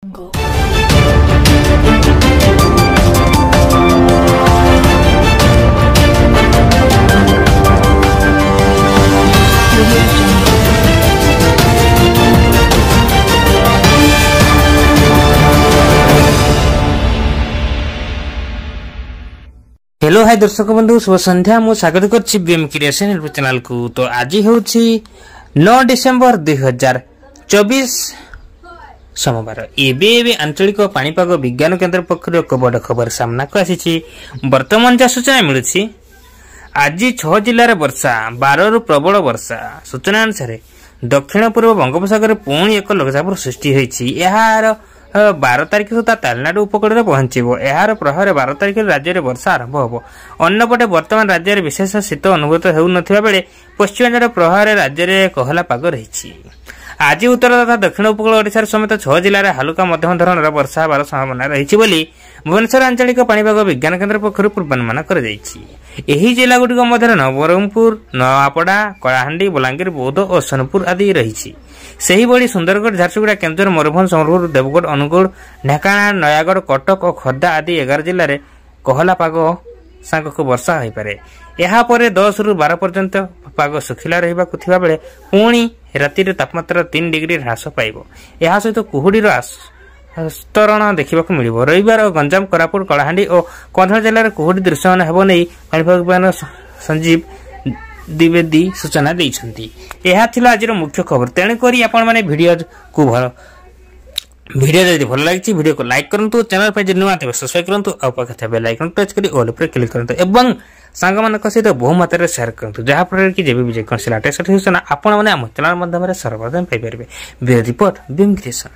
Hello hi दर्शक बंधु शुभ संध्या मु स्वागत करछि बीएम क्रिएशन यूट्यूब चैनल को। तो आज होछि 9 डिसेंबर 2024 सोमवार। एबे आंचलिक पाणीपाग विज्ञान केन्द्र पक्षर एक बड़ खबर सामना को आसी। वर्तमान जहाँ सूचना मिलुछि आज 6 जिल्लार वर्षा 12 रु प्रबल वर्षा। सूचना अनुसार दक्षिण पूर्व बंगोपसागर पुणी एक लघुचाप सृष्टि होइछि। यार 12 तारिख सुधा तामिलनाडु उपकूल पहुंचब। यार प्रभाव 12 तारिख राज्य में वर्षा आरंभ होब। अन्यपटे वर्तमान राज्य में विशेष शीत अनुभूत होउनथिबा बेले पश्चिमांचल प्रभाव राज्य में कोहला पाग रही। आज उत्तर तथा दक्षिण उपकूल ओडिशा समेत 6 जिले हल्का मध्यम धरणर वर्षा होबार संभावना रही भुवनेश्वर आंचलिक पाणीपाग विज्ञान केन्द्र पक्षर पूर्वानुमान एही जिला गुड़िक मध्य नवरंगपुर, नवापड़ा, कलाहांडी, बलांगीर, बौद्ध और सोनपुर आदि रही। सेहीभଳି सुंदरगढ़, झारसुगुड़ा, केन्दुझर, मयूरभंज, सम्बलपुर, देवगढ़, अनुगुल, ढेंकानाल, नयागढ़, कटक और खोर्धा आदि 11 जिले में कोहला पाग सांगक वर्षा हो पारे। यापर 10 रु 12 पर्यंत पाग सुखिला रहा बेले पुणी राति तापमात्रा 3 डिग्री ह्रास पाइब। यह सहित कुहुड़ीर स्तरण देखा मिल। रविवार गंजाम, कोरापुट, कलाहांडी और कंधमाल जिले कुहुड़ी दृश्यमान हेब नहीं पाणीपाग विज्ञान संजीव द्विवेदी सूचना देइछंती। यह थिला आज मुख्य खबर। तेणुक भिडियो को भिडियो जदि भल लगी भिडियो को लाइक करंतु, चैनल पे जे नुआ थे सब्सक्राइब करंतु, और पाखे बेल आइकन टच करी ऑल पर क्लिक करंतु एवं सांग मानक सहित बहु मात्रा शेयर करंतु, जहाँ फल कि जेबे भी जेकोसी लेटेस्ट सूचना आपण माने हम चैनल माध्यम रे सर्वप्रथम पाई परिबे। Bureau report BM creation.